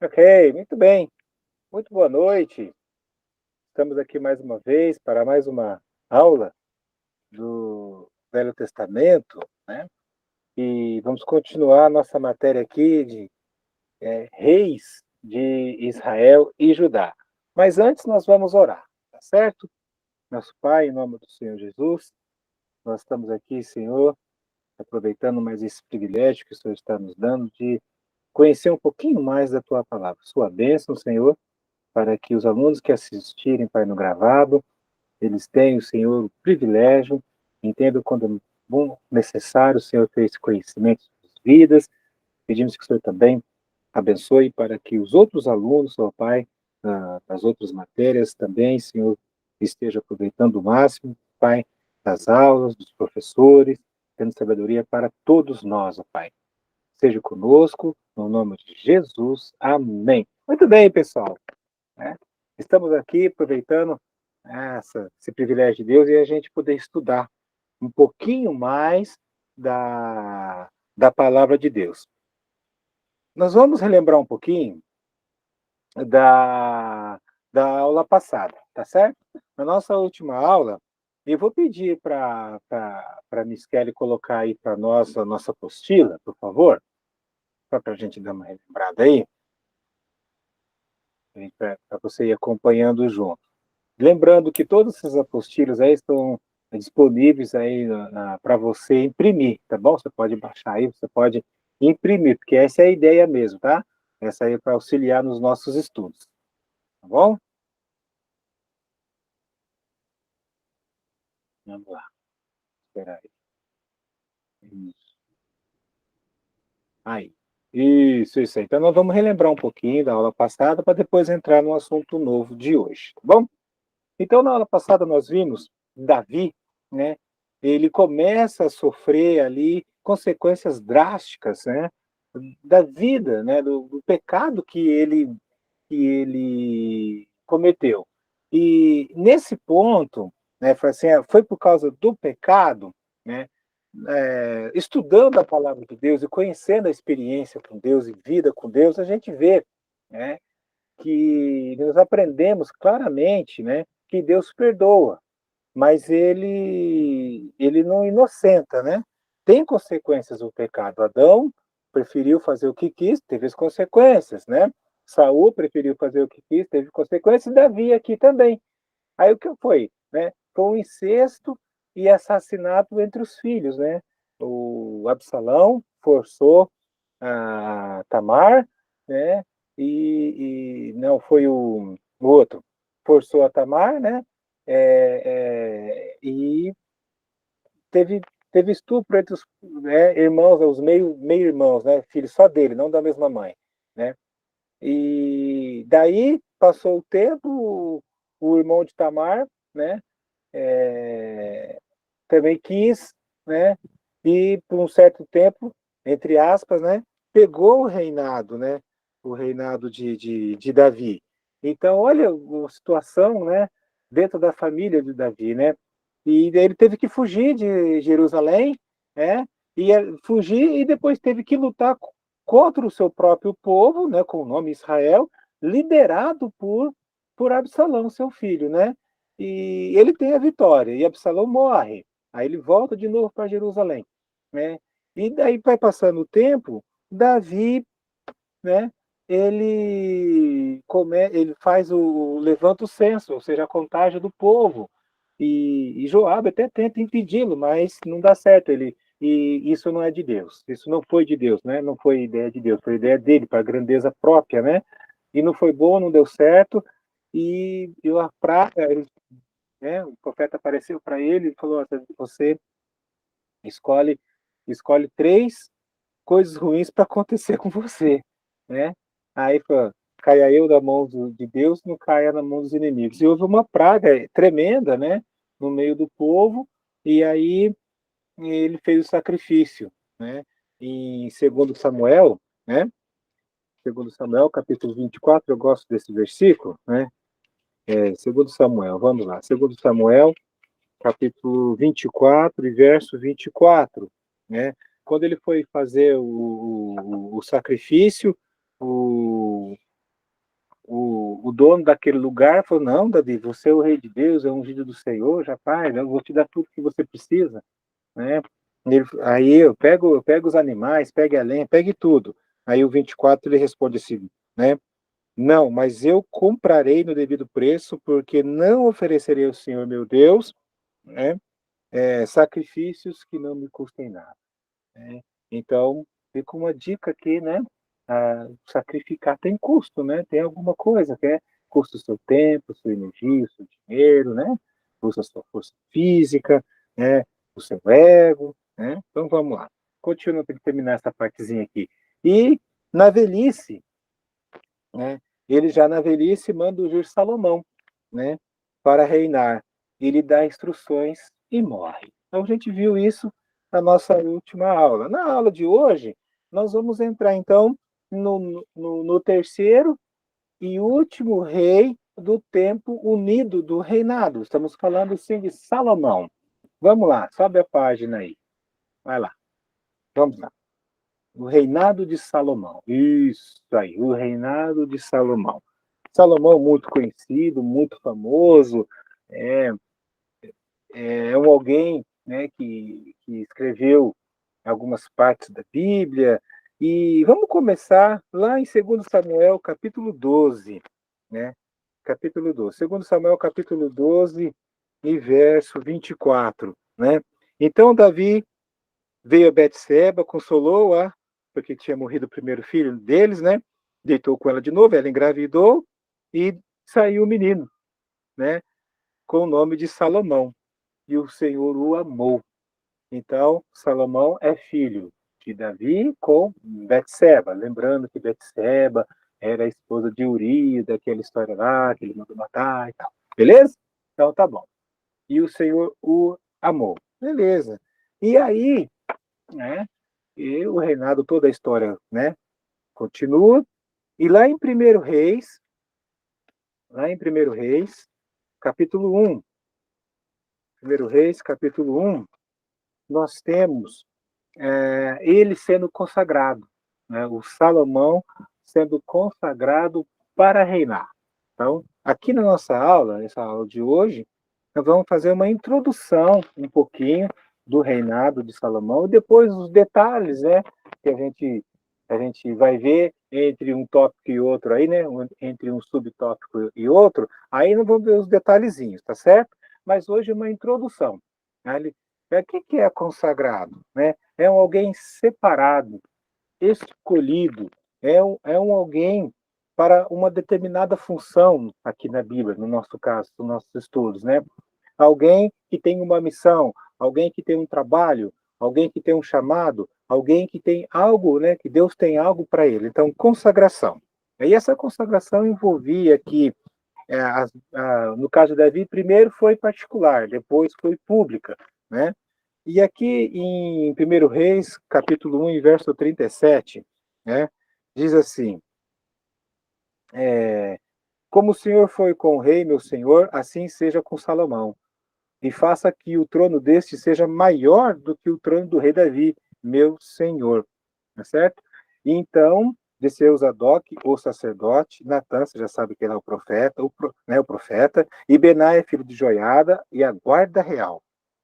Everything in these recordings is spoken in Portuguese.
Ok, muito bem. Muito boa noite. Estamos aqui mais uma vez para mais uma aula do Velho Testamento, né? E vamos continuar nossa matéria aqui de reis de Israel e Judá. Mas antes nós vamos orar, tá certo? Nosso Pai, em nome do Senhor Jesus, nós estamos aqui, Senhor, aproveitando mais esse privilégio que o Senhor está nos dando de conhecer um pouquinho mais da Tua palavra. Sua bênção, Senhor, para que os alunos que assistirem, Pai, no gravado, eles tenham, Senhor, o privilégio, entendam quando é bom, necessário, o Senhor, ter esse conhecimento das vidas. Pedimos que o Senhor também abençoe para que os outros alunos, ó Pai, das outras matérias também, Senhor, estejam aproveitando o máximo, Pai, das aulas, dos professores, tendo sabedoria para todos nós, ó Pai. Seja conosco, no nome de Jesus. Amém. Muito bem, pessoal, né? Estamos aqui aproveitando esse privilégio de Deus e a gente poder estudar um pouquinho mais da palavra de Deus. Nós vamos relembrar um pouquinho da, da aula passada, tá certo? Na nossa última aula, eu vou pedir para a Miss Kelly colocar aí para nós a nossa apostila, por favor, para a gente dar uma relembrada aí, para você ir acompanhando junto. Lembrando que todas essas apostilas aí estão disponíveis aí para você imprimir, tá bom? Você pode baixar aí, você pode imprimir, porque essa é a ideia mesmo, tá? Essa aí é para auxiliar nos nossos estudos, tá bom? Vamos lá, espera aí. Isso. Aí. Isso aí. Então nós vamos relembrar um pouquinho da aula passada para depois entrar no assunto novo de hoje, tá bom? Então, na aula passada, nós vimos Davi, né? Ele começa a sofrer ali consequências drásticas, né? Da vida, né? Do pecado que ele cometeu. E nesse ponto, né? Foi assim, foi por causa do pecado, né? Estudando a palavra de Deus e conhecendo a experiência com Deus e vida com Deus, a gente vê, né? Que nós aprendemos claramente, né, que Deus perdoa, mas ele não inocenta, né? Tem consequências o pecado. Adão preferiu fazer o que quis, teve as consequências, né? Saul preferiu fazer o que quis, teve consequências, e Davi aqui também. Aí o que foi, né? Foi um incesto e assassinato entre os filhos, né? O Absalão forçou a Tamar, né? E não foi o outro, forçou a Tamar, né? E teve, teve estupro entre os, né, irmãos, os meio irmãos, né? Filhos só dele, não da mesma mãe, né? E daí passou o tempo, o irmão de Tamar, né? É, também quis, né? E por um certo tempo, entre aspas, né? Pegou o reinado, né? O reinado de Davi. Então, olha a situação, né? Dentro da família de Davi, né? E ele teve que fugir de Jerusalém, né? E fugir e depois teve que lutar contra o seu próprio povo, né? Com o nome Israel, liderado por Absalão, seu filho, né? E ele tem a vitória, e Absalão morre. Aí ele volta de novo para Jerusalém, né? E daí vai passando o tempo, Davi, né? Ele faz levanta o censo, ou seja, a contagem do povo. E Joabe até tenta impedi-lo, mas não dá certo. E isso não é de Deus. Isso não foi de Deus, né? Não foi ideia de Deus, foi ideia dele para a grandeza própria, né? E não foi bom, não deu certo. E a praga, né? O profeta apareceu para ele e falou: você escolhe escolhe três coisas ruins para acontecer com você, né? Aí falou, caia eu da mão de Deus, não caia na mão dos inimigos. E houve uma praga tremenda, né? No meio do povo, e aí ele fez o sacrifício, né? Em segundo Samuel, né? Segundo Samuel, capítulo 24, eu gosto desse versículo, né? Segundo Samuel, vamos lá. Segundo Samuel, capítulo 24 e verso 24, né? Quando ele foi fazer o sacrifício, o, o dono daquele lugar falou, não, Davi, você é o rei de Deus, é o ungido do Senhor, já pai, eu vou te dar tudo que você precisa, né? Aí eu pego os animais, pegue a lenha, pegue tudo. Aí o 24 ele responde assim, né? Não, mas eu comprarei no devido preço, porque não oferecerei ao Senhor meu Deus, né, sacrifícios que não me custem nada, né? Então, fica uma dica aqui, né? Sacrificar tem custo, né? Tem alguma coisa que custa o seu tempo, sua energia, o seu dinheiro, né? Custa a sua força física, né? O seu ego, né? Então vamos lá. Continua, tem que terminar essa partezinha aqui. E na velhice, né? Ele já na velhice manda ungir Salomão, né? Para reinar. Ele dá instruções e morre. Então a gente viu isso na nossa última aula. Na aula de hoje, nós vamos entrar então no terceiro e último rei do tempo unido do reinado. Estamos falando sim de Salomão. Vamos lá, sobe a página aí. Vai lá. Vamos lá. O reinado de Salomão. Isso aí, o reinado de Salomão. Salomão, muito conhecido, muito famoso, é, é um alguém, né, que escreveu algumas partes da Bíblia. E vamos começar lá em 2 Samuel, capítulo 12, né? Capítulo 12. 2 Samuel, capítulo 12 e verso 24, né? Então Davi veio a Betseba, consolou-a, porque tinha morrido o primeiro filho deles, né? Deitou com ela de novo, ela engravidou e saiu o menino, né? Com o nome de Salomão. E o Senhor o amou. Então, Salomão é filho de Davi com Betseba. Lembrando que Betseba era a esposa de Urias, daquela história lá, que ele mandou matar e tal. Beleza? Então tá bom. E o Senhor o amou. Beleza. E aí, né? E o reinado, toda a história, né? Continua. E lá em Primeiro Reis, capítulo 1, Primeiro Reis, capítulo 1, nós temos ele sendo consagrado, né? O Salomão sendo consagrado para reinar. Então, aqui na nossa aula, nessa aula de hoje, nós vamos fazer uma introdução um pouquinho do reinado de Salomão e depois os detalhes, né, que a gente vai ver entre um tópico e outro aí, né, entre um subtópico e outro, aí nós vamos ver os detalhezinhos, tá certo? Mas hoje é uma introdução. Né? O que é consagrado, né? É um alguém separado, escolhido, é um alguém para uma determinada função aqui na Bíblia, no nosso caso, nos nossos estudos, né? Alguém que tem uma missão, alguém que tem um trabalho, alguém que tem um chamado, alguém que tem algo, né? Que Deus tem algo para ele. Então, consagração. E essa consagração envolvia que, no caso de Davi, primeiro foi particular, depois foi pública, né? E aqui em 1 Reis, capítulo 1, verso 37, né, diz assim, como o Senhor foi com o rei, meu senhor, assim seja com Salomão, e faça que o trono deste seja maior do que o trono do rei Davi, meu senhor. Tá certo? E então, desceu Zadok, o sacerdote, Natã, você já sabe que ele é o profeta, o profeta, e Benaia, filho de Joiada, e a guarda real.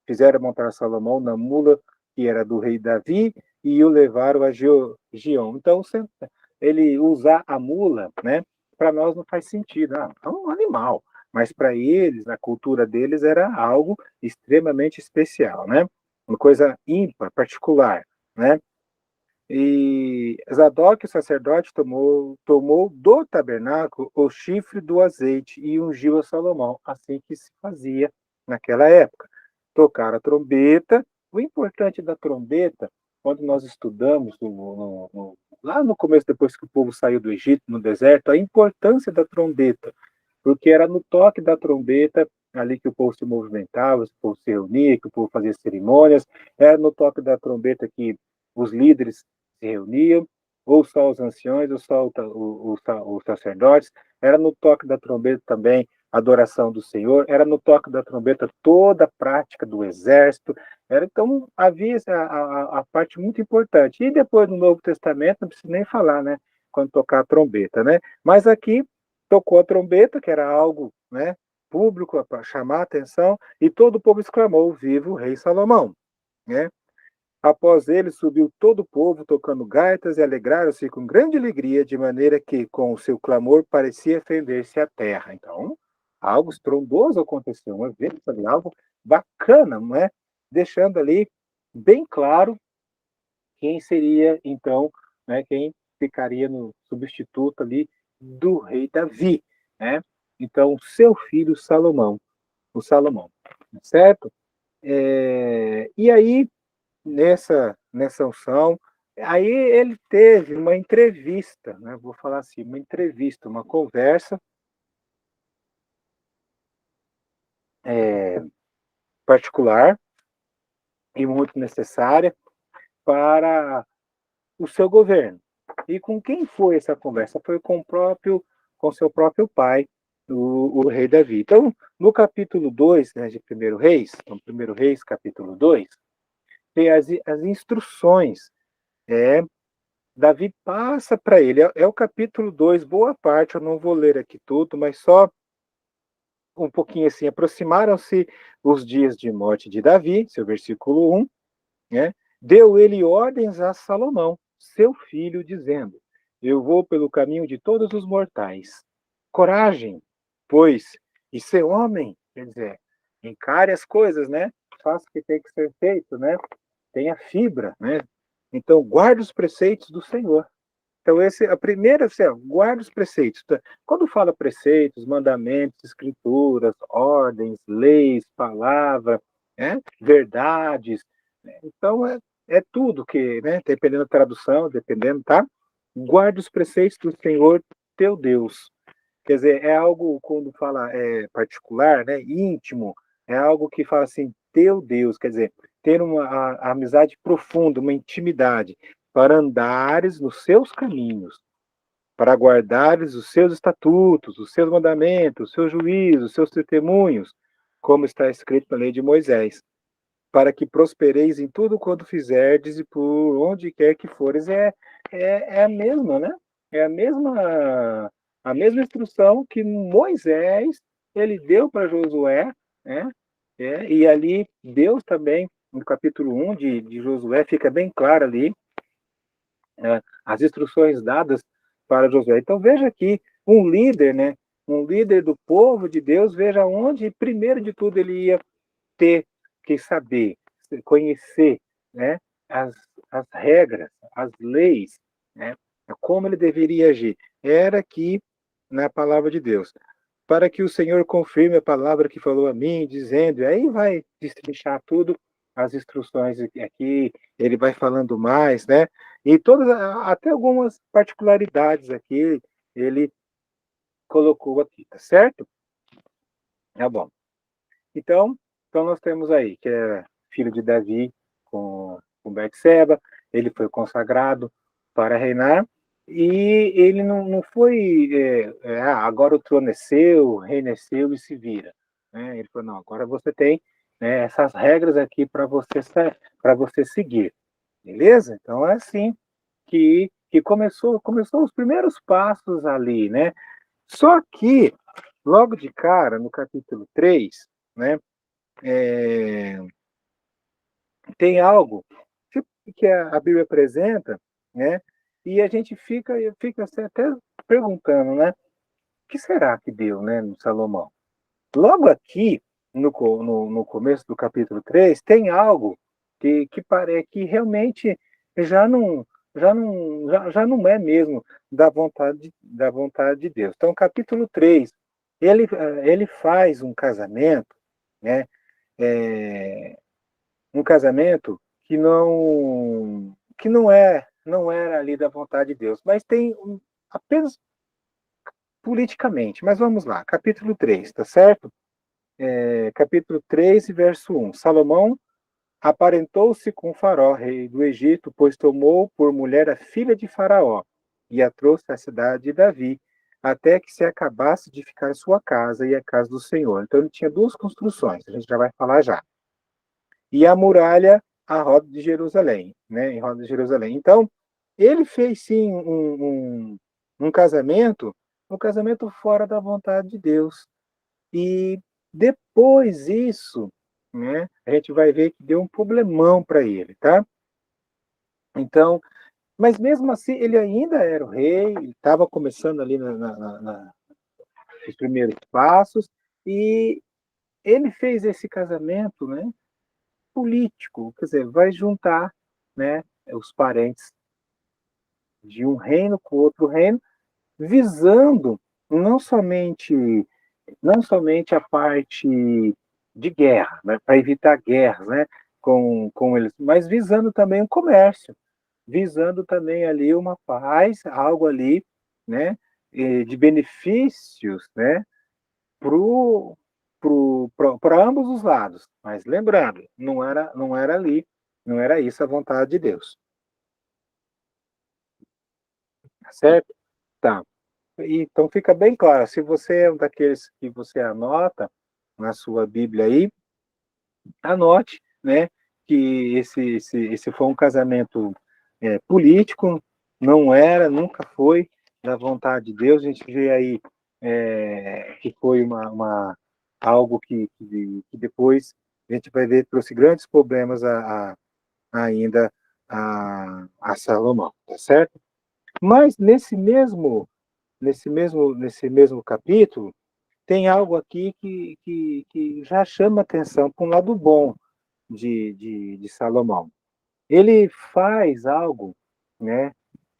Fizeram montar Salomão na mula que era do rei Davi, e o levaram a Gion. Então, ele usar a mula, né, para nós não faz sentido. É um animal. Mas para eles, na cultura deles, era algo extremamente especial, né? Uma coisa ímpar, particular, né? E Zadok, o sacerdote, tomou do tabernáculo o chifre do azeite e ungiu a Salomão, assim que se fazia naquela época. Tocar a trombeta. O importante da trombeta, quando nós estudamos lá no começo, depois que o povo saiu do Egito, no deserto, a importância da trombeta, porque era no toque da trombeta ali que o povo se movimentava, que o povo se reunia, que o povo fazia cerimônias, era no toque da trombeta que os líderes se reuniam, ou só os anciões, ou só os sacerdotes, era no toque da trombeta também a adoração do Senhor, era no toque da trombeta toda a prática do exército, então havia a parte muito importante. E depois no Novo Testamento, não preciso nem falar, né, quando tocar a trombeta, né? Mas aqui tocou a trombeta, que era algo, né, público para chamar a atenção, e todo o povo exclamou: Viva o rei Salomão, né? Após ele subiu todo o povo tocando gaitas e alegraram-se com grande alegria, de maneira que com o seu clamor parecia fender-se a terra. Então, algo estrondoso aconteceu, um evento ali, algo bacana, não é? Deixando ali bem claro quem seria então, né, quem ficaria no substituto ali do rei Davi, né? Então, seu filho Salomão, o Salomão, certo? E aí nessa unção, aí ele teve uma entrevista, né? Vou falar assim, uma entrevista, uma conversa é, particular e muito necessária para o seu governo. E com quem foi essa conversa? Foi com seu próprio pai, o rei Davi. Então, no capítulo 2, né, de Primeiro Reis, no Primeiro Reis, capítulo 2, tem as instruções. Davi passa para ele, é o capítulo 2, boa parte, eu não vou ler aqui tudo, mas só um pouquinho assim, aproximaram-se os dias de morte de Davi, seu versículo 1, né? Deu ele ordens a Salomão, seu filho, dizendo: Eu vou pelo caminho de todos os mortais. Coragem, pois, e ser homem, quer dizer, encare as coisas, né? Faça o que tem que ser feito, né? Tenha fibra, né? Então, guarde os preceitos do Senhor. Então, a primeira, assim, ó, guarda os preceitos. Quando fala preceitos, mandamentos, escrituras, ordens, leis, palavra, né, verdades, né, então é tudo que, né, dependendo da tradução, dependendo, tá? Guarda os preceitos do Senhor teu Deus. Quer dizer, é algo, quando fala particular, né, íntimo, é algo que fala assim, teu Deus, quer dizer, ter a amizade profunda, uma intimidade, para andares nos seus caminhos, para guardares os seus estatutos, os seus mandamentos, os seus juízos, os seus testemunhos, como está escrito na lei de Moisés, para que prospereis em tudo quanto fizerdes e por onde quer que fores. É a mesma, né? É a mesma instrução que Moisés ele deu para Josué, né? E ali Deus também, no capítulo 1 de Josué, fica bem claro ali as instruções dadas para Josué. Então veja aqui, um líder, né? Um líder do povo de Deus, veja onde, primeiro de tudo, ele ia ter que saber, conhecer, né, as, as regras, as leis, né, como ele deveria agir. Era aqui na palavra de Deus. Para que o Senhor confirme a palavra que falou a mim, dizendo, e aí vai destrinchar tudo, as instruções aqui, ele vai falando mais, né? E todas, até algumas particularidades aqui, ele colocou aqui, tá certo? Tá bom. Então nós temos aí que é filho de Davi com Betseba, ele foi consagrado para reinar e ele não foi agora o trono é seu, o reino é seu e se vira, né? Ele falou não, agora você tem, né, essas regras aqui para você seguir, beleza? Então é assim que começou os primeiros passos ali, né? Só que logo de cara no capítulo 3, né? é, Tem algo que a Bíblia apresenta, né? E a gente fica assim, até perguntando, né? O que será que deu, né, no Salomão? Logo aqui, no começo do capítulo 3 tem algo que parece que realmente já não, já não é mesmo da vontade de Deus. Então, capítulo 3 ele faz um casamento, né? É, um casamento que não era ali da vontade de Deus, mas tem apenas politicamente. Mas vamos lá, capítulo 3, tá certo? Capítulo 3, verso 1. Salomão aparentou-se com Faraó, rei do Egito, pois tomou por mulher a filha de Faraó e a trouxe à cidade de Davi, até que se acabasse de ficar sua casa e a casa do Senhor. Então ele tinha duas construções, a gente já vai falar já. E a muralha à roda de Jerusalém, né? Em roda de Jerusalém. Então, ele fez sim um casamento um casamento fora da vontade de Deus. E depois isso, né, a gente vai ver que deu um problemão para ele, tá? Então, mas mesmo assim ele ainda era o rei, estava começando ali nos primeiros passos, e ele fez esse casamento, né, político, quer dizer, vai juntar, né, os parentes de um reino com outro reino, visando não somente não somente a parte de guerra, né, para evitar guerras, né, com eles, mas visando também o comércio, visando também ali uma paz, algo ali, né, de benefícios, né, para ambos os lados. Mas lembrando, não era ali, não era isso a vontade de Deus, tá certo? Tá. Então fica bem claro, se você é um daqueles que você anota na sua Bíblia aí, anote, né, que esse foi um casamento político, não era, nunca foi da vontade de Deus. A gente vê aí que foi algo que depois a gente vai ver trouxe grandes problemas ainda a Salomão, tá certo? Mas nesse mesmo capítulo, tem algo aqui que já chama atenção para um lado bom de Salomão. Ele faz algo, né,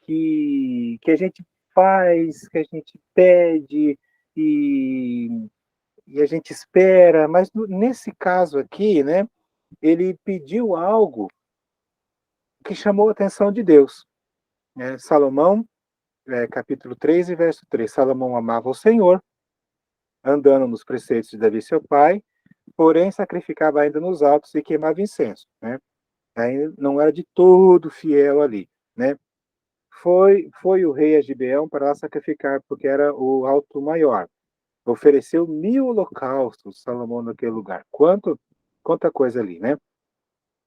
que a gente faz, que a gente pede e, e a gente espera, mas nesse caso aqui, né, ele pediu algo que chamou a atenção de Deus. Né? Salomão, capítulo 3 e verso 3. Salomão amava o Senhor, andando nos preceitos de Davi, seu pai, porém sacrificava ainda nos altos e queimava incenso. Né? Aí não era de todo fiel ali. Né? Foi o rei a Gibeão para lá sacrificar, porque era o alto maior. Ofereceu 1000 holocaustos, Salomão, naquele lugar. Quanta coisa ali, né?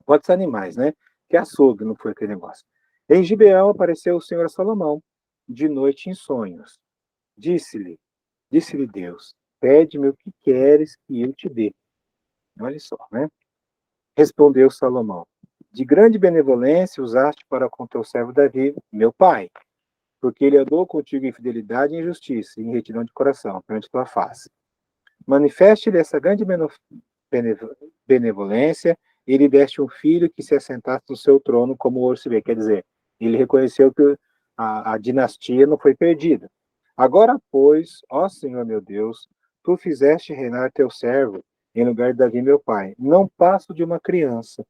Quantos animais, né? Que açougue, não foi aquele negócio. Em Gibeão apareceu o Senhor a Salomão, de noite em sonhos. Disse-lhe, disse-lhe Deus, pede-me o que queres que eu te dê. Olha só, né? Respondeu Salomão, de grande benevolência usaste para com teu servo Davi, meu pai, porque ele andou contigo em fidelidade e em justiça, em retidão de coração, perante tua face. Manifeste-lhe essa grande benevolência, e lhe deste um filho que se assentasse no seu trono como o receber. Quer dizer, ele reconheceu que a dinastia não foi perdida. Agora, pois, ó Senhor meu Deus, tu fizeste reinar teu servo em lugar de Davi, meu pai. Não passo de uma criança,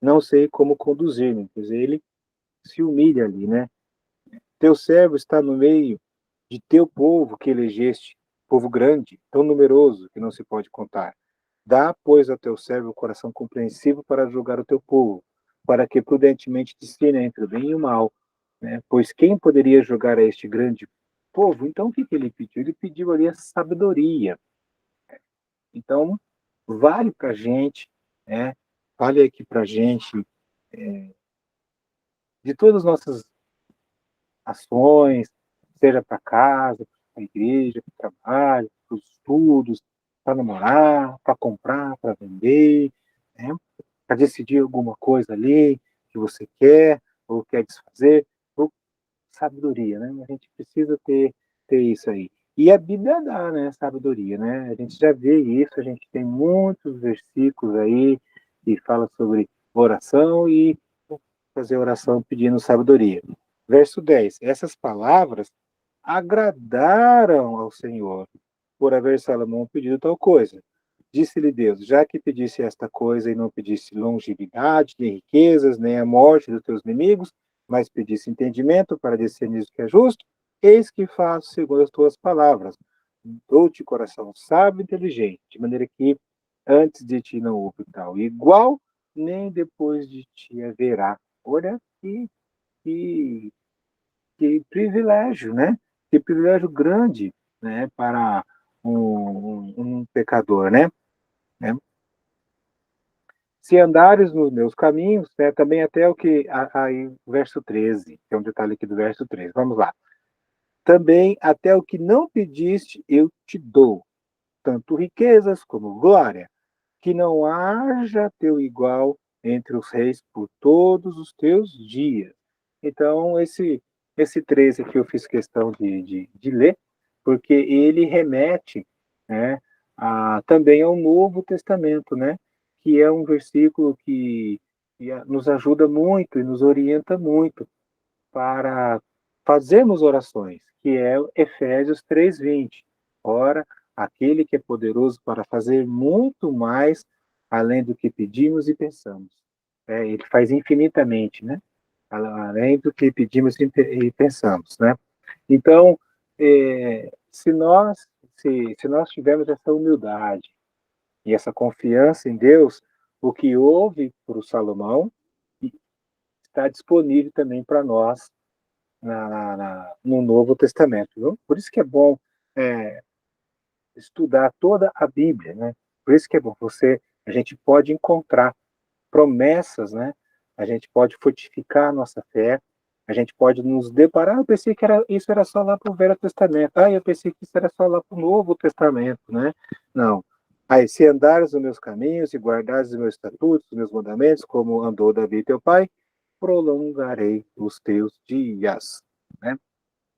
não sei como conduzir-me. Quer dizer, ele se humilha ali, né? Teu servo está no meio de teu povo que elegeste, povo grande, tão numeroso que não se pode contar. Dá, pois, ao teu servo o coração compreensivo para julgar o teu povo, para que prudentemente discerne entre o bem e o mal. Né? Pois quem poderia julgar a este grande povo? Então, o que ele pediu? Ele pediu ali a sabedoria. Então, vale para a gente, né? Vale aqui para a gente, de todas as nossas ações, seja para casa, para a igreja, para o trabalho, para os estudos, para namorar, para comprar, para vender, né? Para decidir alguma coisa ali que você quer ou quer desfazer, ou sabedoria, né? A gente precisa ter isso aí. E a Bíblia dá, né, sabedoria, né? A gente já vê isso, a gente tem muitos versículos aí que fala sobre oração e fazer oração pedindo sabedoria. Verso 10. Essas palavras agradaram ao Senhor, por haver Salomão pedido tal coisa. Disse-lhe Deus, já que pedisse esta coisa e não pedisse longevidade, nem riquezas, nem a morte dos teus inimigos, mas pedisse entendimento para discernir o que é justo, eis que faço segundo as tuas palavras. Dou-te coração sábio e inteligente, de maneira que antes de ti não houve tal igual, nem depois de ti haverá. Olha que, que privilégio, né? Que privilégio grande, né, para um pecador, né? Né? Se andares nos meus caminhos, né, também até o que aí verso 13, que é um detalhe aqui do verso 13. Vamos lá. também até o que não pediste eu te dou, tanto riquezas como glória, que não haja teu igual entre os reis por todos os teus dias. Então, esse 13 aqui eu fiz questão de ler, porque ele remete, né, também ao Novo Testamento, né, que é um versículo que nos ajuda muito e nos orienta muito para fazermos orações, que é Efésios 3:20. Ora, aquele que é poderoso para fazer muito mais além do que pedimos e pensamos. Ele faz infinitamente, né? Além do que pedimos e pensamos, né? Então, se nós tivermos essa humildade e essa confiança em Deus, o que houve para o Salomão está disponível também para nós no Novo Testamento. Viu? Por isso que é bom é, estudar toda a Bíblia, né? Por isso que é bom. A gente pode encontrar promessas, né? A gente pode fortificar a nossa fé, a gente pode nos deparar. Eu pensei que isso era só lá para o Velho Testamento. Eu pensei que isso era só lá para o Novo Testamento, né? Não. Aí, se andares nos meus caminhos e guardares os meus estatutos, os meus mandamentos, como andou Davi teu pai, prolongarei os teus dias, né?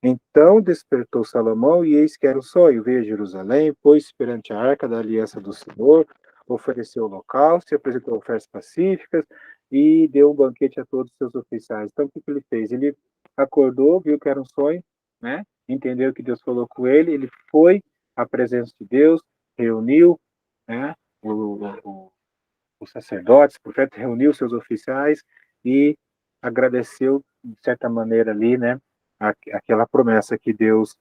Então despertou Salomão, e eis que era um sonho. Veio a Jerusalém, pôs perante a arca da aliança do Senhor, ofereceu holocausto, apresentou ofertas pacíficas e deu um banquete a todos os seus oficiais. Então, o que ele fez? Ele acordou, viu que era um sonho, né? Entendeu que Deus falou com ele foi à presença de Deus, reuniu, né? Os sacerdotes, o profeta reuniu seus oficiais e agradeceu, de certa maneira, ali, né? Aquela promessa que Deus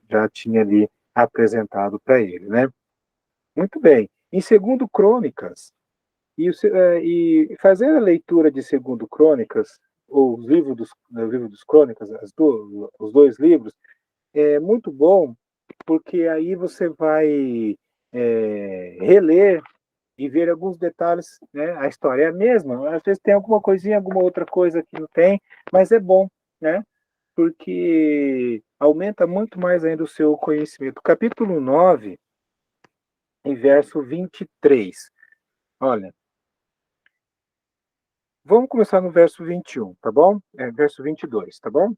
já tinha ali apresentado para ele, né? Muito bem. Em segundo Crônicas, e fazer a leitura de segundo Crônicas, ou o livro dos Crônicas, os dois livros, é muito bom, porque aí você vai reler e ver alguns detalhes, né? A história é a mesma, às vezes tem alguma coisinha, alguma outra coisa que não tem, mas é bom, né? Porque aumenta muito mais ainda o seu conhecimento. Capítulo 9, em verso 23. Olha, vamos começar no verso 21, tá bom? Verso 22, tá bom?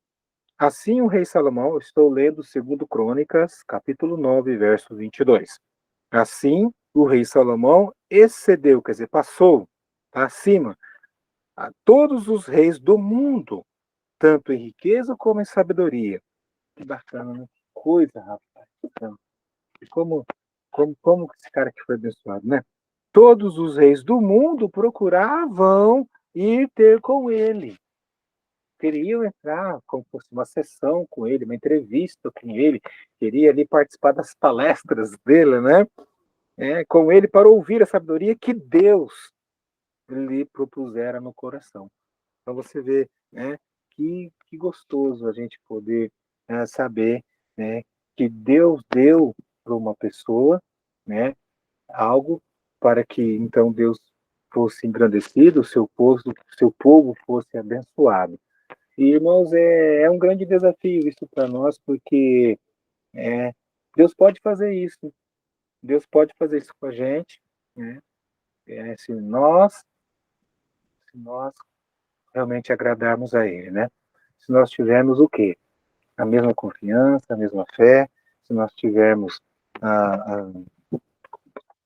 Assim o rei Salomão, eu estou lendo segundo Crônicas, capítulo 9, verso 22. Assim o rei Salomão excedeu, quer dizer, passou, tá acima, a todos os reis do mundo, tanto em riqueza como em sabedoria. Que bacana, né? Que coisa, rapaz. Então, e como esse cara aqui foi abençoado, né? Todos os reis do mundo procuravam ir ter com ele. Queriam entrar como fosse uma sessão com ele, uma entrevista com ele, queria ali participar das palestras dele, né? Com ele para ouvir a sabedoria que Deus lhe propusera no coração. Então você vê, né, que gostoso a gente poder saber, né, que Deus deu para uma pessoa, né, algo para que então Deus fosse engrandecido, o seu povo fosse abençoado. E, irmãos, é um grande desafio isso para nós, porque é, Deus pode fazer isso. Deus pode fazer isso com a gente, né? Se nós realmente agradarmos a Ele, né? Se nós tivermos o quê? A mesma confiança, a mesma fé, se nós tivermos a, a,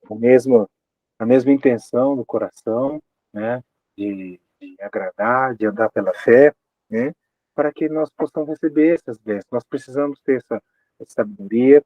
o mesmo, a mesma intenção no coração, né? De agradar, de andar pela fé, né? Para que nós possamos receber essas bênçãos. Nós precisamos ter essa sabedoria,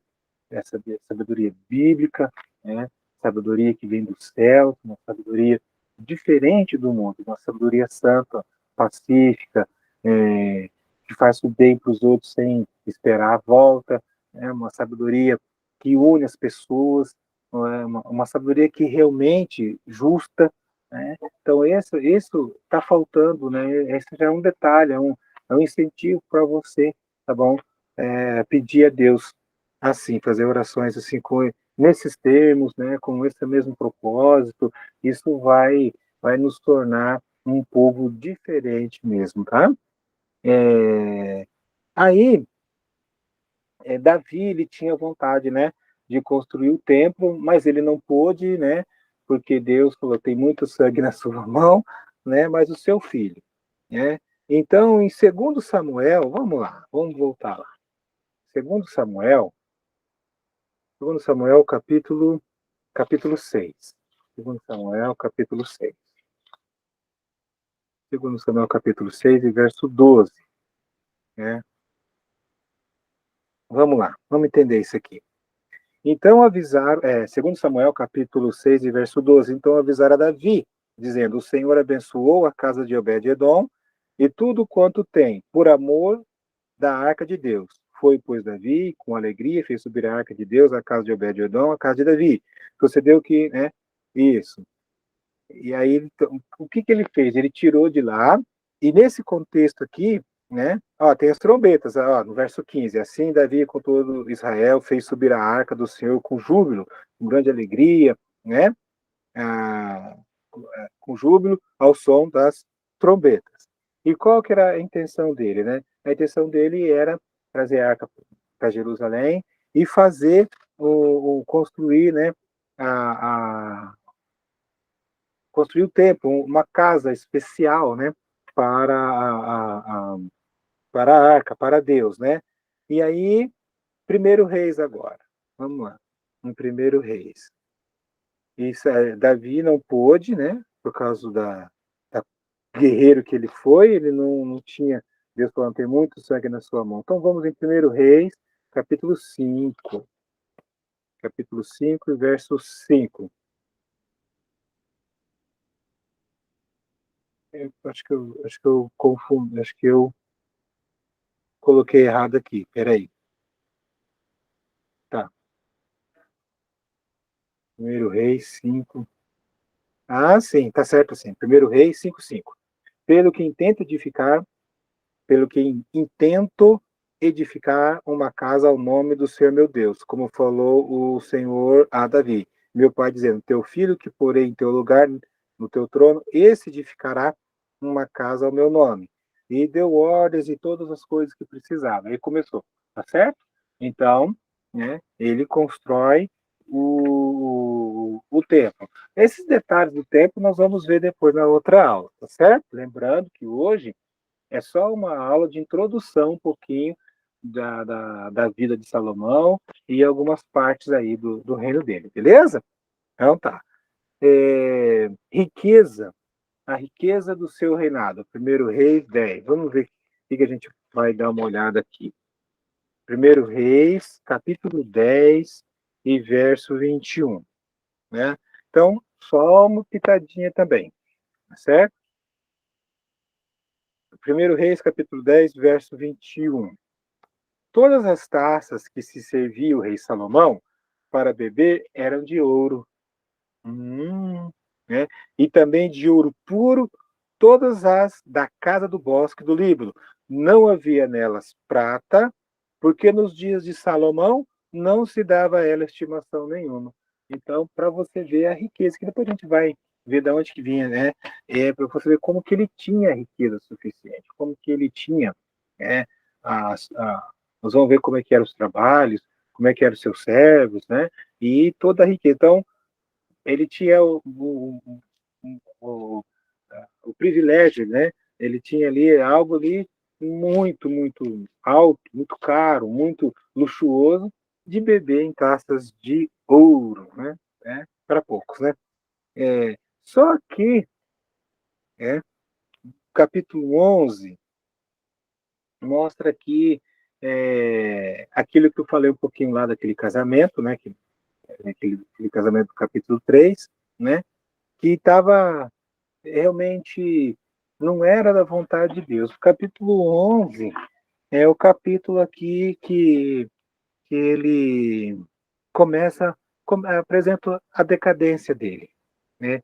essa sabedoria bíblica, né? Sabedoria que vem do céu, uma sabedoria diferente do mundo, uma sabedoria santa, pacífica, que faz o bem para os outros sem esperar a volta, uma sabedoria que une as pessoas, uma sabedoria que realmente justa, né? Então isso está faltando, né? Esse já é um detalhe, é um incentivo para você, tá bom? Pedir a Deus assim, fazer orações assim nesses termos, né, com esse mesmo propósito, isso vai nos tornar um povo diferente mesmo, tá? Aí, Davi, ele tinha vontade, né, de construir o templo, mas ele não pôde, né, porque Deus falou, tem muito sangue na sua mão, né, mas o seu filho, né? Então, em 2 Samuel, vamos lá, vamos voltar lá. 2 Samuel, 2 Samuel, capítulo 6. 2 Samuel, capítulo 6. 2 Samuel, capítulo 6, e verso 12, né? Vamos lá, vamos entender isso aqui. Então avisaram, 2 Samuel, capítulo 6, e verso 12. Então avisaram a Davi, dizendo, o Senhor abençoou a casa de Obed-edom e tudo quanto tem, por amor da arca de Deus. Foi, pois, Davi, com alegria, fez subir a arca de Deus, a casa de Obed-edom, a casa de Davi. Procedeu que, né, isso. E aí, então, o que que ele fez? Ele tirou de lá, e nesse contexto aqui, né, ó, tem as trombetas, ó, no verso 15, assim Davi com todo Israel fez subir a arca do Senhor com júbilo, com grande alegria, né, ah, com júbilo ao som das trombetas. E qual que era a intenção dele, né? A intenção dele era trazer a arca para Jerusalém e fazer construir, né, a, construir o templo, uma casa especial, né, para para a arca, para Deus, né? E aí, primeiro Reis agora. Vamos lá. No primeiro Reis. Isso, Davi não pôde, né? Por causa da guerreiro que ele foi, ele não tinha, Deus falou, tem muito sangue na sua mão. Então vamos em primeiro Reis, capítulo 5. Capítulo 5, verso 5. Eu acho que eu confundo, acho que eu coloquei errado aqui. Peraí. Tá. Primeiro Reis 5. Ah, sim, tá certo assim. Primeiro Reis 5:5. Pelo que intento edificar, pelo que intento edificar uma casa ao nome do Senhor meu Deus, como falou o Senhor a Davi, meu pai, dizendo: teu filho que porei em teu lugar, no teu trono, esse edificará uma casa ao meu nome. E deu ordens e todas as coisas que precisava. Aí começou, tá certo? Então, né, ele constrói o templo. Esses detalhes do templo nós vamos ver depois na outra aula, tá certo? Lembrando que hoje é só uma aula de introdução um pouquinho da vida de Salomão e algumas partes aí do reino dele, beleza? Então tá. Riqueza, a riqueza do seu reinado. Primeiro Reis 10. Vamos ver o que a gente vai dar uma olhada aqui. Primeiro Reis, capítulo 10 e verso 21, né? Então, só uma pitadinha também, tá certo? Primeiro Reis, capítulo 10, verso 21. Todas as taças que se servia o rei Salomão para beber eram de ouro, né? E também de ouro puro, todas as da casa do bosque do Líbano. Não havia nelas prata, porque nos dias de Salomão não se dava a ela estimação nenhuma. Então, para você ver a riqueza, que depois a gente vai ver de onde que vinha, né? Para você ver como que ele tinha riqueza suficiente, como que ele tinha, né? As, a, nós vamos ver como é que eram os trabalhos, como é que eram os seus servos, né? E toda a riqueza. Então, ele tinha o, o privilégio, né? Ele tinha ali algo ali muito, muito alto, muito caro, muito luxuoso de beber em taças de ouro, né? Para poucos, né? Só que, é, capítulo 11 mostra que aquilo que eu falei um pouquinho lá daquele casamento, né? Aquele casamento do capítulo 3, né? Que estava realmente não era da vontade de Deus. O capítulo 11 é o capítulo aqui que ele começa, apresenta a decadência dele, né?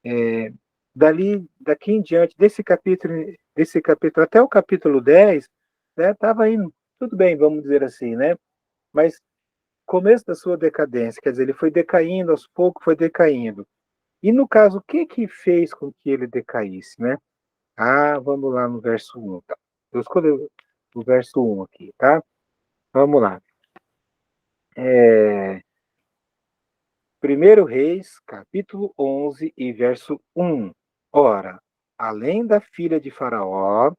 É, daqui em diante, desse capítulo até o capítulo 10, né, estava indo tudo bem, vamos dizer assim, né? Mas começo da sua decadência, quer dizer, ele foi decaindo, aos poucos foi decaindo. E no caso, o que que fez com que ele decaísse, né? Ah, vamos lá no verso 1, tá? Eu escolhi o verso 1 aqui, tá? Vamos lá. É, 1 Reis, capítulo 11 e verso 1. Ora, além da filha de Faraó,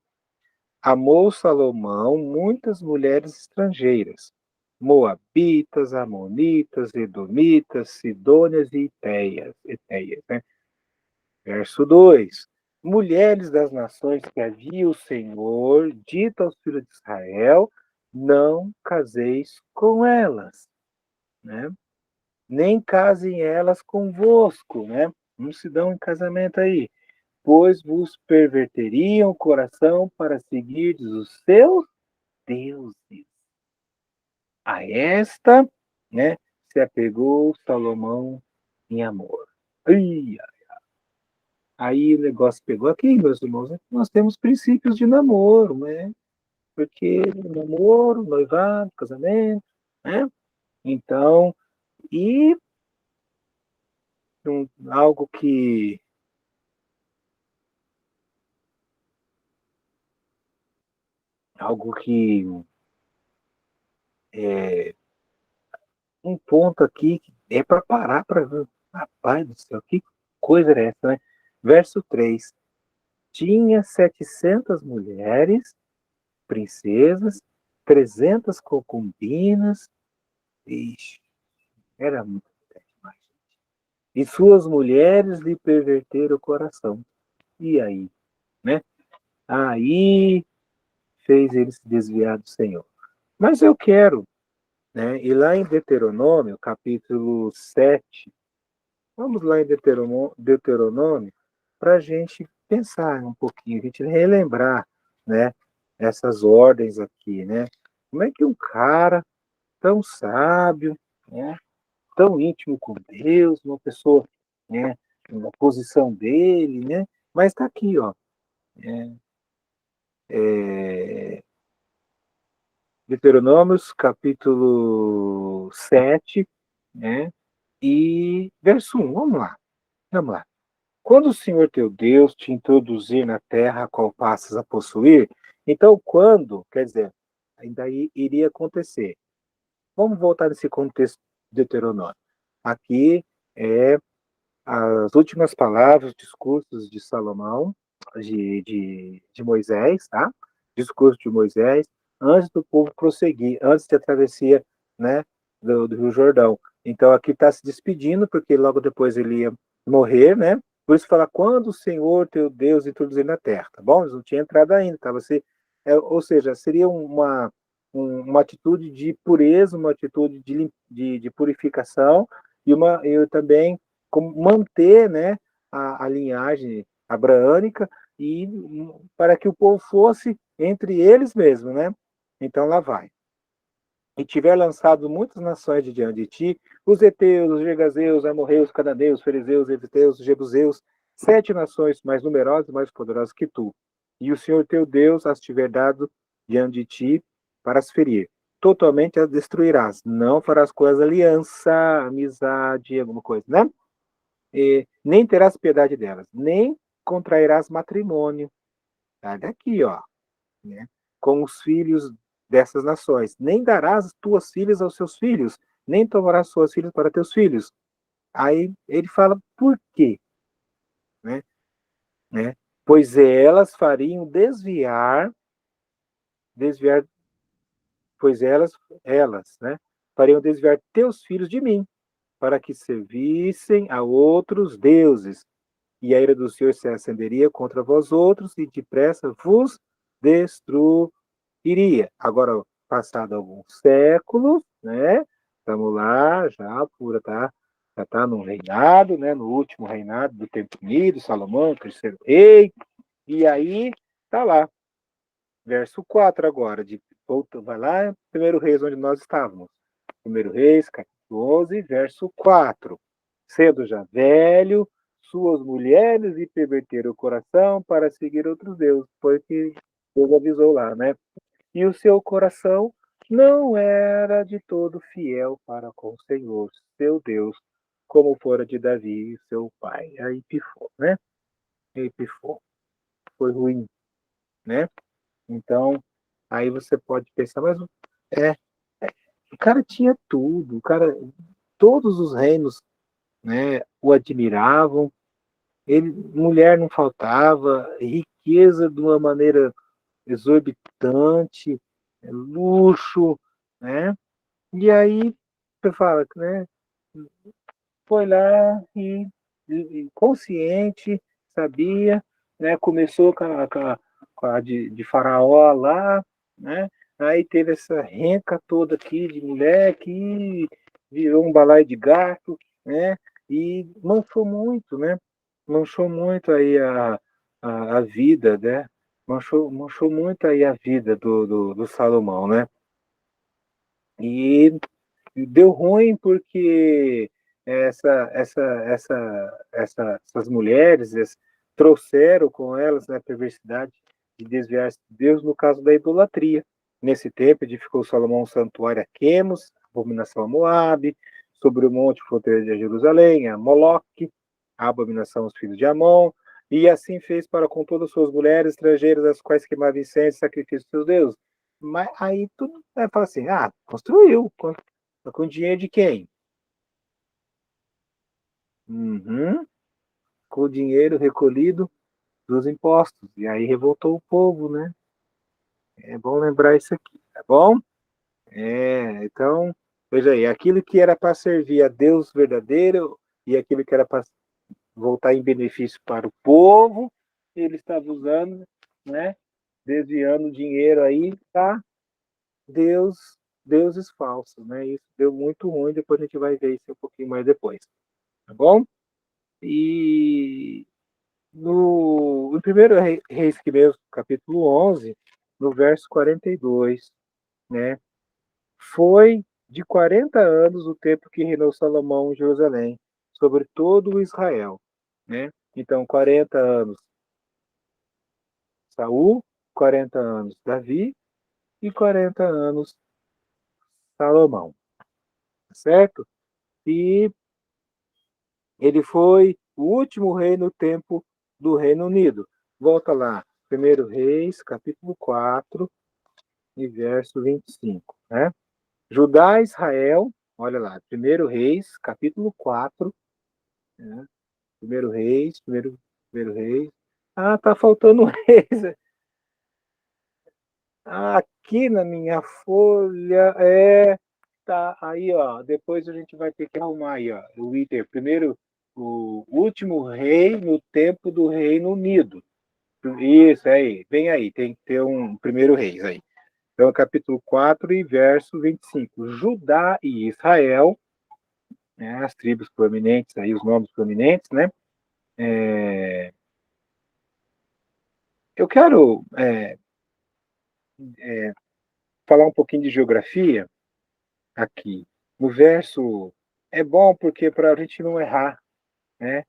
amou Salomão muitas mulheres estrangeiras, moabitas, amonitas, edomitas, sidônias e eteias, né? Verso 2. Mulheres das nações que havia o Senhor dito aos filhos de Israel, não caseis com elas, né? Nem casem elas convosco, né? Não se dão em casamento aí, pois vos perverteriam o coração para seguir os seus deuses. A esta, né, se apegou Salomão em amor. Ia. Aí o negócio pegou aqui, meus irmãos, né? Nós temos princípios de namoro, né? Porque namoro, noivado, casamento, né? Então, e algo que é um ponto aqui que é para parar para ver. Rapaz do céu, que coisa era essa, né? Verso 3. Tinha 700 mulheres, princesas, 300 concubinas. Ixi, era muito demais. E suas mulheres lhe perverteram o coração. E aí, né? Aí fez ele se desviar do Senhor. Mas eu quero, né? E lá em Deuteronômio, capítulo 7, vamos lá em Deuteronômio para a gente pensar um pouquinho, a gente relembrar, né? Essas ordens aqui, né? Como é que um cara tão sábio, né? Tão íntimo com Deus, uma pessoa, né? Na posição dele, né? Mas está aqui, ó. É, Deuteronômios, capítulo 7, né? E verso 1, vamos lá, vamos lá. Quando o Senhor teu Deus te introduzir na terra a qual passas a possuir, então quando, quer dizer, ainda iria acontecer. Vamos voltar nesse contexto de Deuteronômio. Aqui é as últimas palavras, discursos de Salomão, de Moisés, tá? Discurso de Moisés, antes do povo prosseguir, antes da travessia, né, do Rio Jordão. Então aqui está se despedindo, porque logo depois ele ia morrer, né? Por isso fala, quando o Senhor teu Deus introduzir na terra, tá bom? Eles não tinham entrado ainda, tá? Ou seja, seria uma atitude de pureza, uma atitude de purificação e também como manter, né, a linhagem abraânica e para que o povo fosse entre eles mesmos, né? Então lá vai. E tiver lançado muitas nações de diante de ti, os heteus, os gergazeus, amorreus, cananeus, fariseus, eviteus, jebuseus, 7 nações mais numerosas e mais poderosas que tu. E o Senhor teu Deus as tiver dado diante de ti para as ferir. Totalmente as destruirás. Não farás com as aliança, amizade, alguma coisa, né? Nem terás piedade delas, nem contrairás matrimônio. Tá daqui, ó, né? Com os filhos dessas nações, nem darás tuas filhas aos seus filhos, nem tomarás suas filhas para teus filhos. Aí ele fala por quê, né? né? Pois elas fariam desviar, pois elas, né? Fariam desviar teus filhos de mim, para que servissem a outros deuses, e a ira do Senhor se acenderia contra vós outros, e depressa vos destruiria. Agora, passado alguns séculos, né? Estamos lá, já tá no reinado, né? No último reinado do Templo Unido, Salomão, terceiro rei, e aí tá lá, verso 4 agora, volta, vai lá, primeiro reis, onde nós estávamos. Primeiro Reis, capítulo 11, verso 4. Sendo já velho, suas mulheres lhe perverteram o coração para seguir outros deuses. Foi o que Deus avisou lá, né? E o seu coração não era de todo fiel para com o Senhor, seu Deus, como fora de Davi, seu pai. Aí pifou, né? Aí pifou. Foi ruim, né? Então, aí você pode pensar, mas é, O cara tinha tudo, o cara, todos os reinos, né, o admiravam, ele, mulher não faltava, riqueza de uma maneira exorbitante, luxo, né? E aí você fala, né? Foi lá e consciente, sabia, né? Começou com a de Faraó lá, né? Aí teve essa renca toda aqui de mulher que virou um balaio de gato, né? E manchou muito, né? Manchou muito aí a vida, né? Manchou muito aí a vida do Salomão, né? E deu ruim porque essas mulheres trouxeram com elas, né, a perversidade de desviar-se de Deus no caso da idolatria. Nesse tempo edificou Salomão um santuário a Quemos, abominação a Moabe, sobre o monte fronteira de Jerusalém, a Moloque, a abominação aos filhos de Amon, e assim fez para com todas as suas mulheres estrangeiras, as quais queimavam incenso e sacrifício dos seus deuses. Mas aí tudo fala assim, construiu, com dinheiro de quem? Uhum. Com o dinheiro recolhido dos impostos. E aí revoltou o povo, né? É bom lembrar isso aqui, tá bom? Então, veja aí, aquilo que era para servir a Deus verdadeiro e aquilo que era para voltar em benefício para o povo, ele estava usando, né? Desviando dinheiro aí para Deus, deuses falsos, né? Isso deu muito ruim, depois a gente vai ver isso um pouquinho mais depois, tá bom? E no primeiro Reis que mesmo, capítulo 11, no verso 42, né? Foi de 40 anos o tempo que reinou Salomão em Jerusalém, sobre todo o Israel, né? Então, 40 anos Saul, 40 anos Davi e 40 anos Salomão, certo? E ele foi o último rei no tempo do Reino Unido. Volta lá, primeiro Reis, capítulo 4, e verso 25, né? Judá e Israel, olha lá, primeiro Reis, capítulo 4, né? Primeiro Reis. Ah, tá faltando um Reis. Aqui na minha folha tá aí, ó. Depois a gente vai ter que arrumar aí, ó, o item. Primeiro, o último rei no tempo do Reino Unido. Isso, aí, bem aí, tem que ter um primeiro reis aí. Então, capítulo 4 e verso 25. Judá e Israel, né, as tribos prominentes, aí, os nomes prominentes, né? Eu quero falar um pouquinho de geografia aqui. No verso, é bom porque para a gente não errar, né?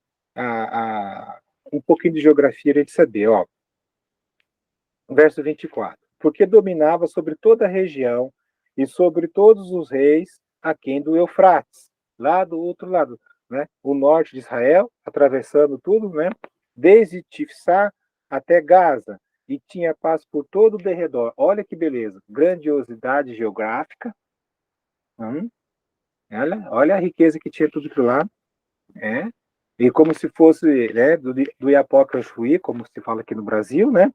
Um pouquinho de geografia a gente saber, ó. Verso 24. Porque dominava sobre toda a região e sobre todos os reis aquém do Eufrates, lá do outro lado, né? O norte de Israel, atravessando tudo, né? Desde Tifsá até Gaza, e tinha paz por todo o derredor. Olha que beleza, grandiosidade geográfica. Olha a riqueza que tinha tudo aquilo lá. É. E como se fosse, né, do Iapoca ao Chuí, como se fala aqui no Brasil, né?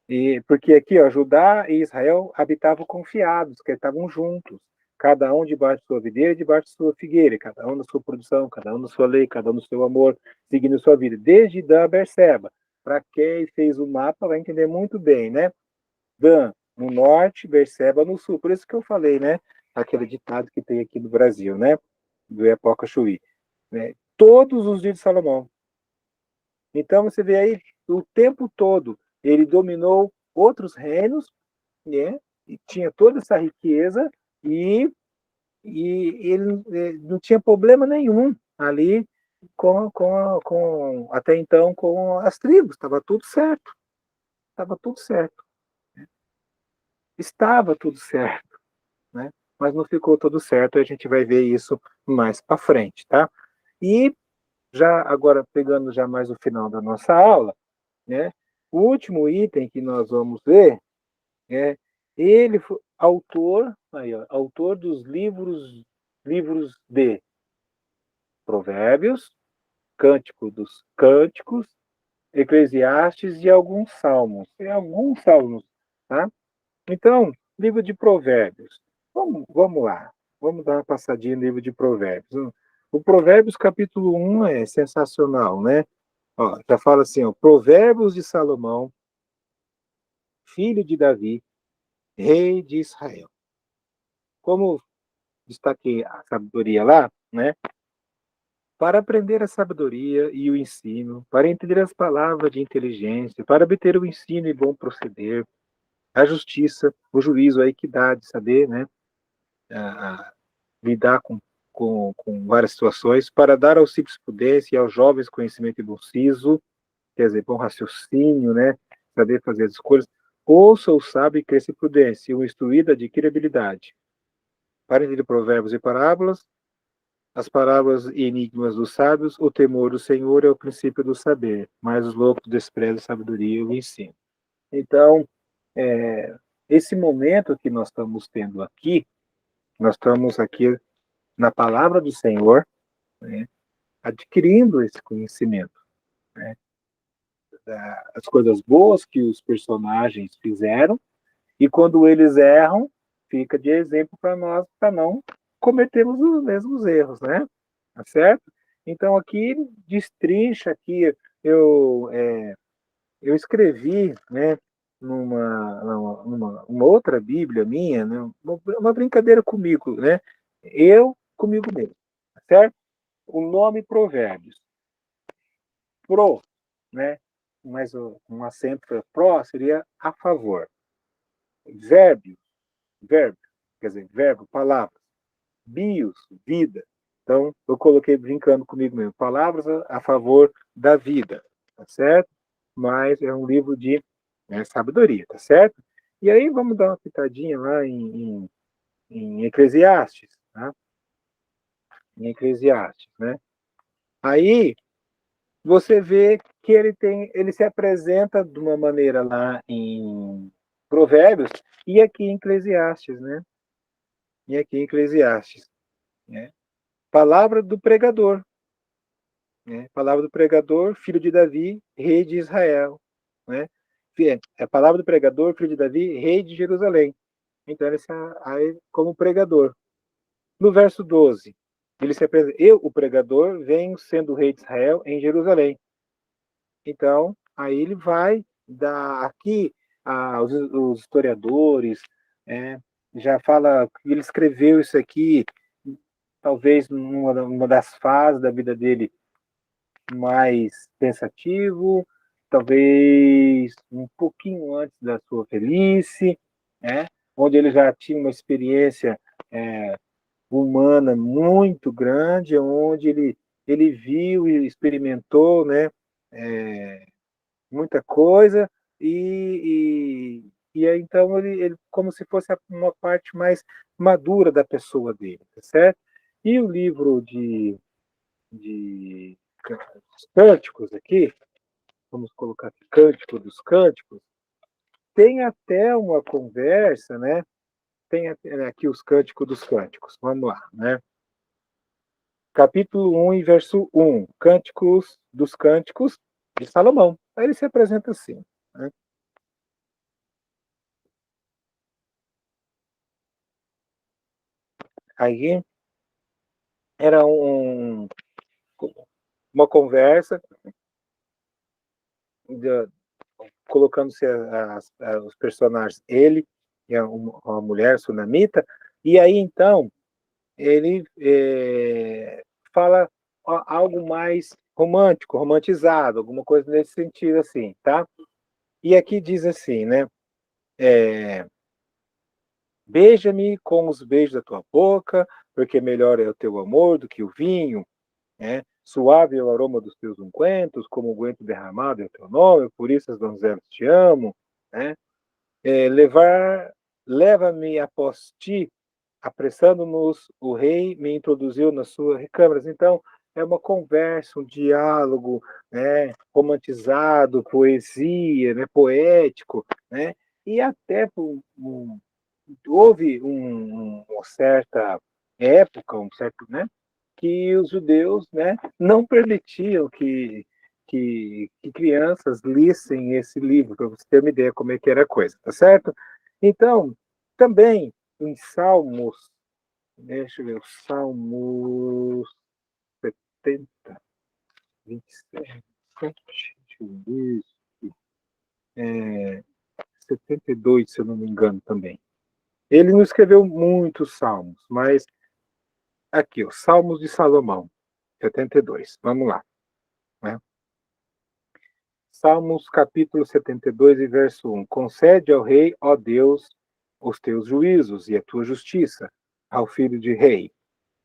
E porque aqui, ó, Judá e Israel habitavam confiados, que estavam juntos, cada um debaixo de sua videira, debaixo de sua figueira, cada um na sua produção, cada um na sua lei, cada um no seu amor, seguindo sua vida, desde Dan a Berseba. Para quem fez o mapa vai entender muito bem, né? Dan no norte, Berseba no sul. Por isso que eu falei, né? Aquele ditado que tem aqui no Brasil, né? Do Epoca Chuí, né? Todos os dias de Salomão. Então você vê aí o tempo todo ele dominou outros reinos, né? E tinha toda essa riqueza e, ele não tinha problema nenhum ali até então com as tribos, estava tudo certo, estava tudo certo, estava tudo certo, né? Mas não ficou tudo certo, a gente vai ver isso mais para frente, tá? E já agora pegando já mais o final da nossa aula, né? O último item que nós vamos ver, né, Ele foi autor, aí, ó, autor dos livros de Provérbios, Cântico dos Cânticos, Eclesiastes e alguns salmos. Tem alguns salmos, tá? Então, livro de Provérbios. Vamos lá. Vamos dar uma passadinha no livro de Provérbios. O Provérbios capítulo 1 é sensacional, né? Ó, já fala assim, ó, Provérbios de Salomão, filho de Davi, rei de Israel. Como destaquei a sabedoria lá, né? Para aprender a sabedoria e o ensino, para entender as palavras de inteligência, para obter o ensino e bom proceder, a justiça, o juízo, a equidade, saber, né? A lidar com várias situações, para dar aos simples prudência e aos jovens conhecimento e bom siso, quer dizer, bom raciocínio, né? Saber fazer as escolhas. Ouça o sábio e cresça em prudência, e o instruído adquire habilidade. Para entender provérbios e parábolas, as parábolas e enigmas dos sábios, o temor do Senhor é o princípio do saber, mas os loucos desprezam a sabedoria e o ensino. Então, esse momento que nós estamos tendo aqui, nós estamos aqui na palavra do Senhor, né, adquirindo esse conhecimento, né, das coisas boas que os personagens fizeram, e quando eles erram, fica de exemplo para nós, para não cometermos os mesmos erros, né? Tá certo? Então aqui destrincha aqui, eu escrevi, né, numa outra Bíblia minha, né, uma brincadeira comigo, né? Eu comigo mesmo, tá certo? O nome Provérbios. Pro, né? Mas um acento para pró seria a favor. Verbo, verbo, quer dizer, verbo, palavra. Bios, vida. Então, eu coloquei brincando comigo mesmo, palavras a favor da vida, tá certo? Mas é um livro de sabedoria, tá certo? E aí vamos dar uma pitadinha lá em Eclesiastes, tá? Em Eclesiastes, né? Aí você vê que ele se apresenta de uma maneira lá em Provérbios e aqui em Eclesiastes, né? E aqui em Eclesiastes, né? Palavra do pregador, né? Palavra do pregador, filho de Davi, rei de Israel, né? É a palavra do pregador, filho de Davi, rei de Jerusalém. Então ele está aí como pregador. No verso 12, ele se apresenta, eu, o pregador, venho sendo rei de Israel em Jerusalém. Então, aí ele vai dar aqui, os historiadores, já fala que ele escreveu isso aqui, talvez numa das fases da vida dele mais pensativo, talvez um pouquinho antes da sua velhice, né? Onde ele já tinha uma experiência humana muito grande, onde ele viu e experimentou, né? É, muita coisa e aí, então ele como se fosse uma parte mais madura da pessoa dele, tá certo? E o livro de cânticos aqui, vamos colocar aqui, Cântico dos Cânticos, tem até uma conversa, né? Tem aqui os Cânticos dos Cânticos, vamos lá, né? Capítulo 1 e verso 1, Cânticos dos Cânticos de Salomão. Aí ele se apresenta assim, né? Aí era uma conversa de, colocando-se os personagens, ele e uma mulher sunamita, e aí então ele fala algo mais romântico, romantizado, alguma coisa nesse sentido assim, tá? E aqui diz assim, né? Beija-me com os beijos da tua boca, porque melhor é o teu amor do que o vinho, né? Suave é o aroma dos teus ungüentos, como o unguento derramado é o teu nome, por isso as donzelas te amo, né? Leva-me após ti, apressando-nos, o rei me introduziu nas suas recâmaras. Então, é uma conversa, um diálogo, né, romantizado, poesia, né, poético, né, e até houve uma certa época, um certo, né, que os judeus, né, não permitiam que crianças lissem esse livro, para você ter uma ideia como é que era a coisa, tá certo? Então, também em Salmos, deixa eu ver, o Salmos 70, 27, deixa eu ver, 72, se eu não me engano também. Ele não escreveu muitos salmos, mas aqui, ó, Salmos de Salomão, 72. Vamos lá, né? Salmos capítulo 72 e verso 1. Concede ao rei, ó Deus, os teus juízos e a tua justiça ao filho de rei.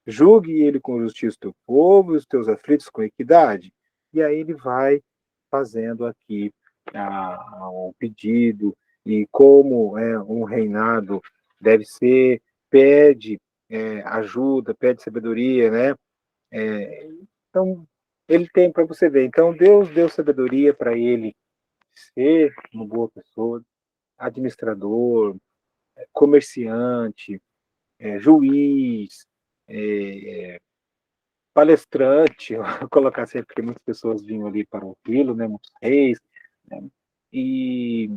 Julgue ele com justiça o teu povo e os teus aflitos com equidade. E aí ele vai fazendo aqui um pedido e como um reinado deve ser, pede ajuda, pede sabedoria, né? Então, ele tem para você ver. Então, Deus deu sabedoria para ele ser uma boa pessoa, administrador, comerciante, juiz, palestrante, vou colocar sempre, porque muitas pessoas vinham ali para ouvi-lo, né, muitos reis, né, e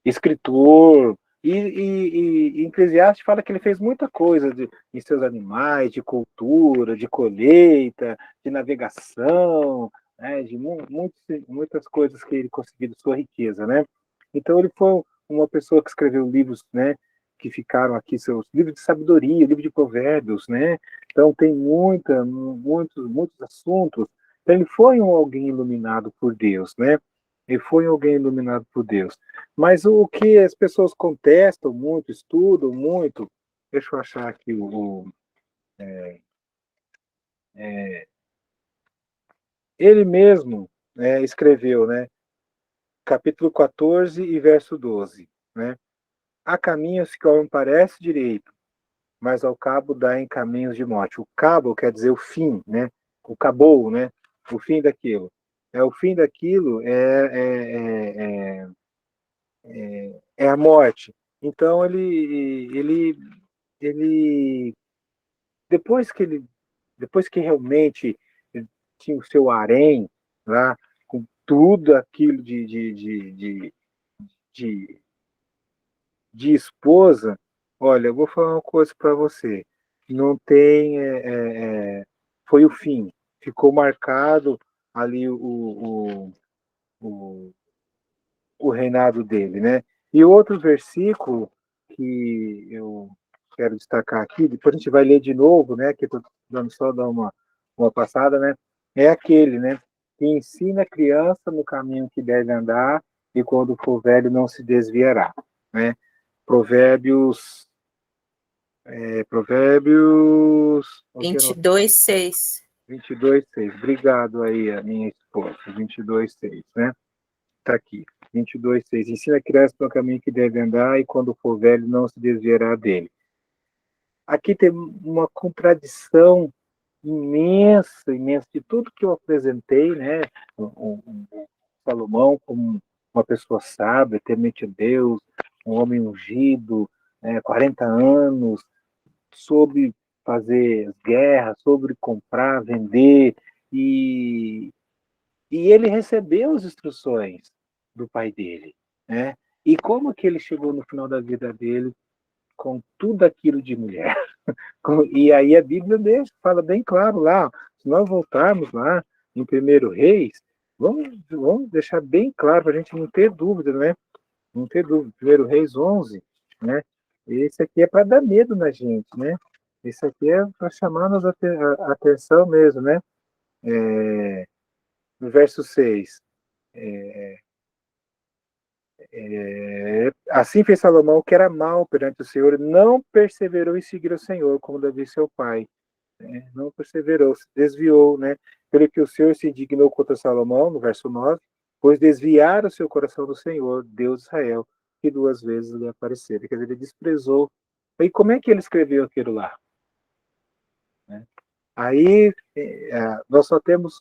escritor, e Eclesiastes fala que ele fez muita coisa em seus animais, de cultura, de colheita, de navegação, né, de muitas coisas que ele conseguiu de sua riqueza, né? Então ele foi uma pessoa que escreveu livros, né, que ficaram aqui, seus livros de sabedoria, livro de provérbios, né? Então tem muitos assuntos. Então ele foi alguém iluminado por Deus, né? Ele foi alguém iluminado por Deus. Mas o que as pessoas contestam muito, estudam muito, deixa eu achar aqui ele mesmo escreveu, né? Capítulo 14 e verso 12, né? Há caminhos que ao homem parece direito, mas ao cabo dá em caminhos de morte. O cabo quer dizer o fim, né? O cabou, né? O fim daquilo. O fim daquilo é a morte. Então ele depois que realmente tinha o seu harém lá, com tudo aquilo de, de esposa, olha, eu vou falar uma coisa para você. Não tem. Foi o fim. Ficou marcado ali o, o reinado dele, né? E outro versículo que eu quero destacar aqui, depois a gente vai ler de novo, né? Que eu estou dando só dar uma passada, né? É aquele, né? Que ensina a criança no caminho que deve andar e quando for velho não se desviará, né? Provérbios, Provérbios, o que era? 22:6. 22:6. Obrigado aí, a minha esposa. 22:6, né? Está aqui. 22:6. Ensina a criança no caminho que deve andar e quando for velho não se desviará dele. Aqui tem uma contradição imensa, imensa de tudo que eu apresentei, né? O Salomão como uma pessoa sábia, temente a Deus, um homem ungido, 40 anos, soube fazer guerra, sobre comprar, vender, e, e ele recebeu as instruções do pai dele, né? E como que ele chegou no final da vida dele com tudo aquilo de mulher? E aí a Bíblia fala bem claro lá, se nós voltarmos lá no primeiro Reis, vamos deixar bem claro para a gente não ter dúvida, né? Não ter dúvida. Primeiro Reis 11, né? Esse aqui é para dar medo na gente, né? Esse aqui é para chamar a atenção mesmo, né? No verso 6. Assim fez Salomão, que era mau perante o Senhor, não perseverou em seguir o Senhor, como Davi seu pai. Não perseverou, se desviou, né? Pelo que o Senhor se indignou contra Salomão, no verso 9, pois desviaram o seu coração do Senhor, Deus de Israel, que duas vezes lhe apareceram. Quer dizer, ele desprezou. E como é que ele escreveu aquilo lá? Né? Aí nós só temos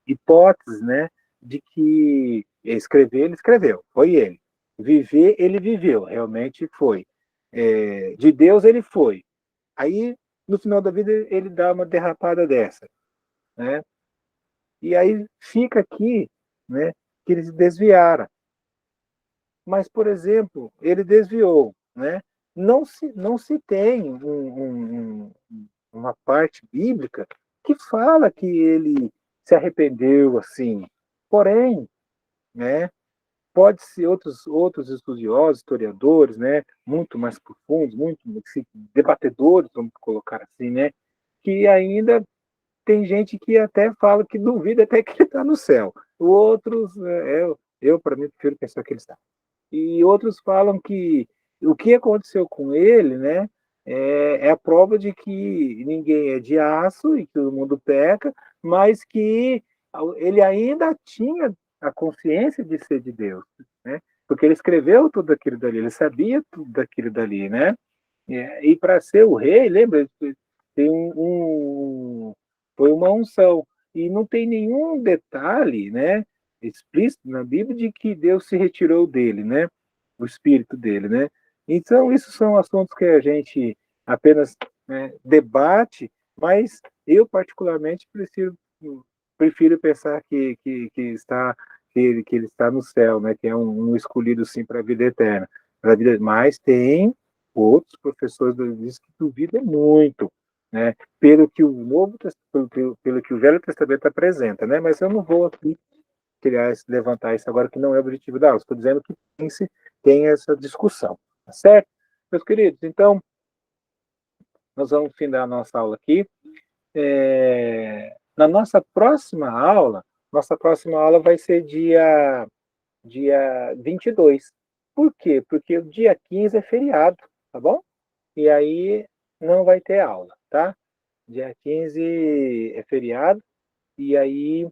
hipóteses, né, de que ele escreveu, foi ele. Viver, ele viveu, realmente foi. De Deus, ele foi. Aí, no final da vida, ele dá uma derrapada dessa, né? E aí fica aqui, né, que eles desviaram. Mas, por exemplo, ele desviou, né? Não se tem uma parte bíblica que fala que ele se arrependeu assim. Porém, né, pode ser outros estudiosos, historiadores, né, muito mais profundos, muito assim, debatedores, vamos colocar assim, né, que ainda tem gente que até fala que duvida até que ele está no céu. Outros, eu para mim, prefiro pensar que ele está. E outros falam que o que aconteceu com ele, né, é a prova de que ninguém é de aço e que todo mundo peca, mas que ele ainda tinha a consciência de ser de Deus, né? Porque ele escreveu tudo aquilo dali, ele sabia tudo daquilo dali, né? E para ser o rei, lembra, tem foi uma unção. E não tem nenhum detalhe, né, explícito na Bíblia de que Deus se retirou dele, né? O espírito dele, né? Então, isso são assuntos que a gente apenas, né, debate, mas eu particularmente prefiro pensar que ele está no céu, né? Que é um escolhido sim para a vida eterna, para a vida. Mas tem outros professores dizem que duvida muito, né? Pelo que o pelo que o Velho Testamento apresenta, né? Mas eu não vou aqui levantar isso agora, que não é o objetivo da aula. Estou dizendo que tem essa discussão, tá certo? Meus queridos, então, nós vamos findar a nossa aula aqui. Na nossa próxima aula vai ser dia 22. Por quê? Porque o dia 15 é feriado, tá bom? E aí não vai ter aula, tá? Dia 15 é feriado, e aí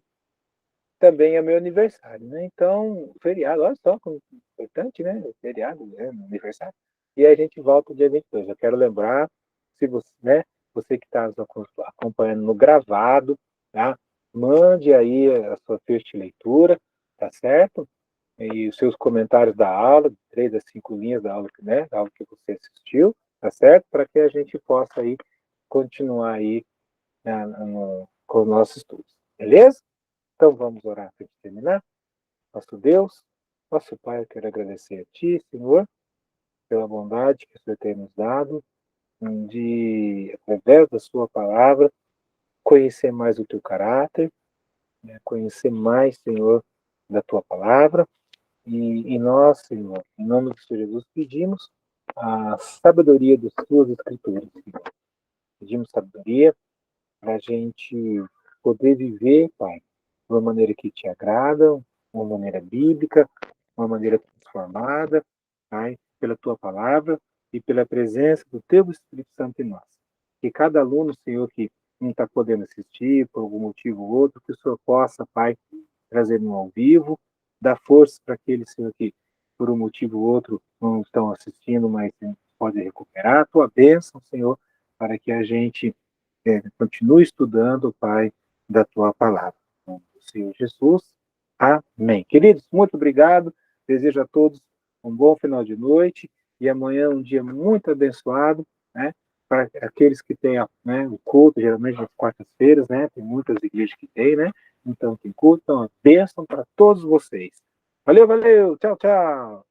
também é meu aniversário, né? Então, feriado, olha só como importante, né? Feriado, né? Aniversário. E aí a gente volta dia 22. Eu quero lembrar, se você, né? Você que está nos acompanhando no gravado, tá? Mande aí a sua ficha de leitura, tá certo? E os seus comentários da aula, de 3 a 5 linhas da aula, né? Da aula que você assistiu, tá certo? Para que a gente possa aí continuar aí, né, com os nossos estudos. Beleza? Então vamos orar para terminar. Nosso Deus, nosso Pai, eu quero agradecer a Ti, Senhor, pela bondade que o Senhor tem nos dado, de, através da Sua palavra, conhecer mais o Teu caráter, né, conhecer mais, Senhor, da Tua palavra. E nós, Senhor, em nome do Senhor Jesus, pedimos a sabedoria das Tuas Escrituras, Senhor. Pedimos sabedoria para a gente poder viver, Pai, de uma maneira que te agrada, uma maneira bíblica, uma maneira transformada, Pai, pela tua palavra e pela presença do teu Espírito Santo em nós. Que cada aluno, Senhor, que não está podendo assistir por algum motivo ou outro, que o Senhor possa, Pai, trazer no ao vivo, dar força para aqueles, Senhor, que por um motivo ou outro não estão assistindo, mas podem recuperar a tua bênção, Senhor, para que a gente continue estudando, Pai, da tua palavra. Em nome do Senhor Jesus. Amém. Queridos, muito obrigado. Desejo a todos um bom final de noite e amanhã um dia muito abençoado, né? Para aqueles que têm, né, o culto, geralmente nas quartas-feiras, né? Tem muitas igrejas que tem, né? Então tem culto, então bênção para todos vocês. Valeu, valeu. Tchau, tchau.